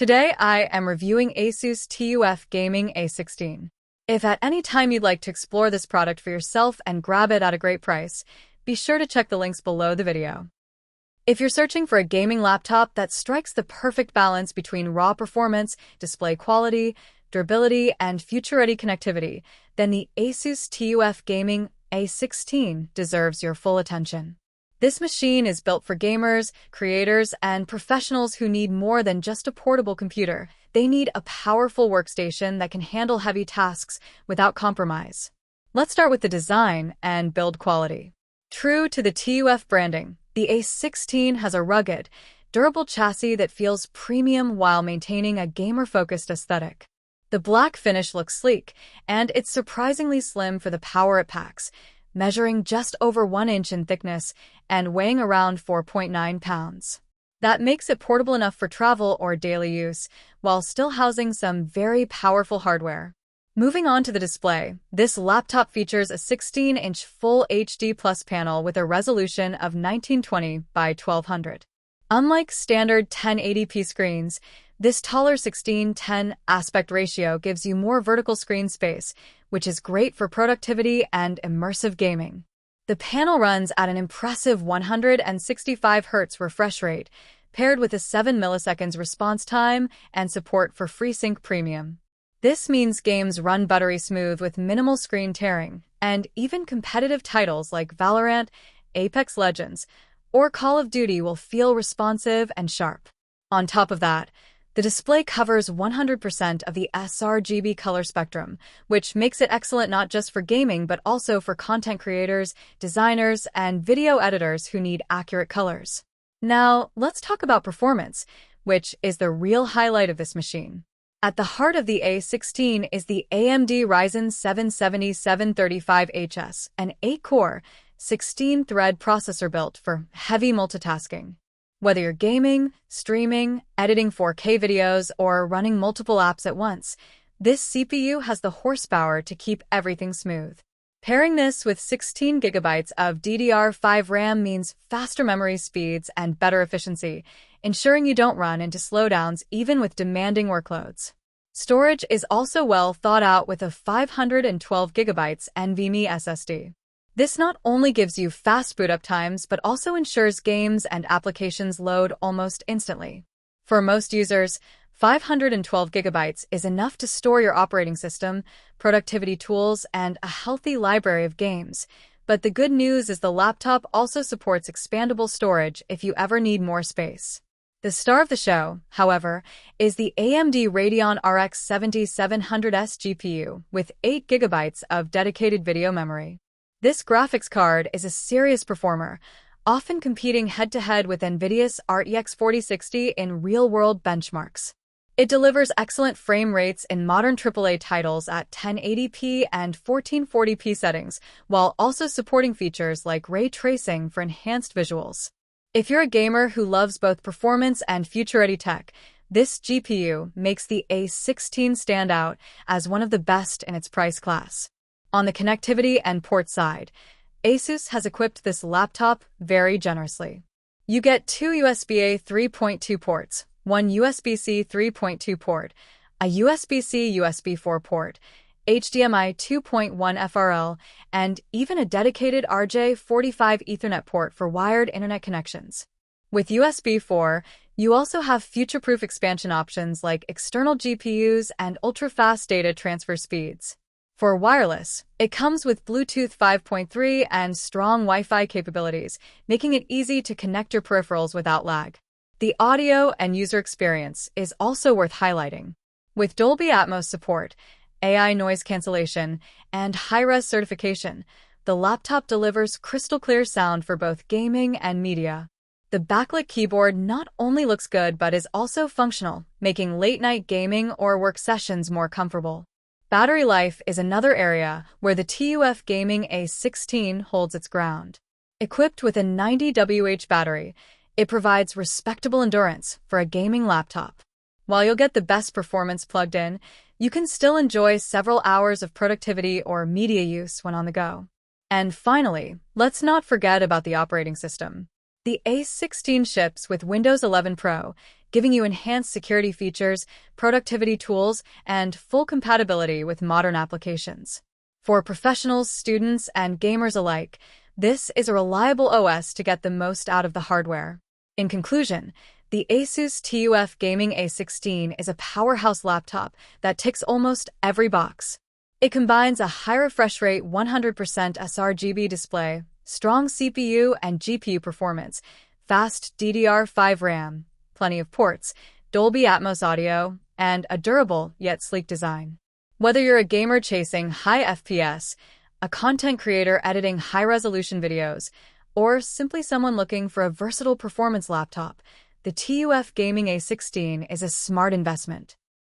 Today I am reviewing ASUS TUF Gaming A16. If at any time you'd like to explore this product for yourself and grab it at a great price, be sure to check the links below the video. If you're searching for a gaming laptop that strikes the perfect balance between raw performance, display quality, durability, and future-ready connectivity, then the ASUS TUF Gaming A16 deserves your full attention. This machine is built for gamers, creators, and professionals who need more than just a portable computer. They need a powerful workstation that can handle heavy tasks without compromise. Let's start with the design and build quality. True to the TUF branding, the A16 has a rugged, durable chassis that feels premium while maintaining a gamer-focused aesthetic. The black finish looks sleek, and it's surprisingly slim for the power it packs, measuring just over 1 inch in thickness and weighing around 4.9 pounds. That makes it portable enough for travel or daily use, while still housing some very powerful hardware. Moving on to the display, this laptop features a 16-inch Full HD Plus panel with a resolution of 1920 by 1200. Unlike standard 1080p screens, this taller 16:10 aspect ratio gives you more vertical screen space, which is great for productivity and immersive gaming. The panel runs at an impressive 165 Hz refresh rate, paired with a 7 milliseconds response time and support for FreeSync Premium. This means games run buttery smooth with minimal screen tearing, and even competitive titles like Valorant, Apex Legends, or Call of Duty will feel responsive and sharp. On top of that, the display covers 100% of the sRGB color spectrum, which makes it excellent not just for gaming but also for content creators, designers, and video editors who need accurate colors. Now, let's talk about performance, which is the real highlight of this machine. At the heart of the A16 is the AMD Ryzen 7735HS, an 8-core, 16-thread processor built for heavy multitasking. Whether you're gaming, streaming, editing 4K videos, or running multiple apps at once, this CPU has the horsepower to keep everything smooth. Pairing this with 16 GB of DDR5 RAM means faster memory speeds and better efficiency, ensuring you don't run into slowdowns even with demanding workloads. Storage is also well thought out with a 512 GB NVMe SSD. This not only gives you fast boot-up times, but also ensures games and applications load almost instantly. For most users, 512 GB is enough to store your operating system, productivity tools, and a healthy library of games. But the good news is the laptop also supports expandable storage if you ever need more space. The star of the show, however, is the AMD Radeon RX 7735HS GPU with 8 GB of dedicated video memory. This graphics card is a serious performer, often competing head-to-head with NVIDIA's RTX 4060 in real-world benchmarks. It delivers excellent frame rates in modern AAA titles at 1080p and 1440p settings, while also supporting features like ray tracing for enhanced visuals. If you're a gamer who loves both performance and future-ready tech, this GPU makes the A16 stand out as one of the best in its price class. On the connectivity and port side, ASUS has equipped this laptop very generously. You get 2 USB-A 3.2 ports, one USB-C 3.2 port, a USB-C USB4 port, HDMI 2.1 FRL, and even a dedicated RJ45 Ethernet port for wired internet connections. With USB4, you also have future-proof expansion options like external GPUs and ultra-fast data transfer speeds. For wireless, it comes with Bluetooth 5.3 and strong Wi-Fi capabilities, making it easy to connect your peripherals without lag. The audio and user experience is also worth highlighting. With Dolby Atmos support, AI noise cancellation, and high-res certification, the laptop delivers crystal-clear sound for both gaming and media. The backlit keyboard not only looks good but is also functional, making late-night gaming or work sessions more comfortable. Battery life is another area where the TUF Gaming A16 holds its ground. Equipped with a 90 Wh battery, it provides respectable endurance for a gaming laptop. While you'll get the best performance plugged in, you can still enjoy several hours of productivity or media use when on the go. And finally, let's not forget about the operating system. The A16 ships with Windows 11 Pro, giving you enhanced security features, productivity tools, and full compatibility with modern applications. For professionals, students, and gamers alike, this is a reliable OS to get the most out of the hardware. In conclusion, the ASUS TUF Gaming A16 is a powerhouse laptop that ticks almost every box. It combines a high refresh rate 100% sRGB display, strong CPU and GPU performance, fast DDR5 RAM, plenty of ports, Dolby Atmos audio, and a durable yet sleek design. Whether you're a gamer chasing high FPS, a content creator editing high-resolution videos, or simply someone looking for a versatile performance laptop, the TUF Gaming A16 is a smart investment.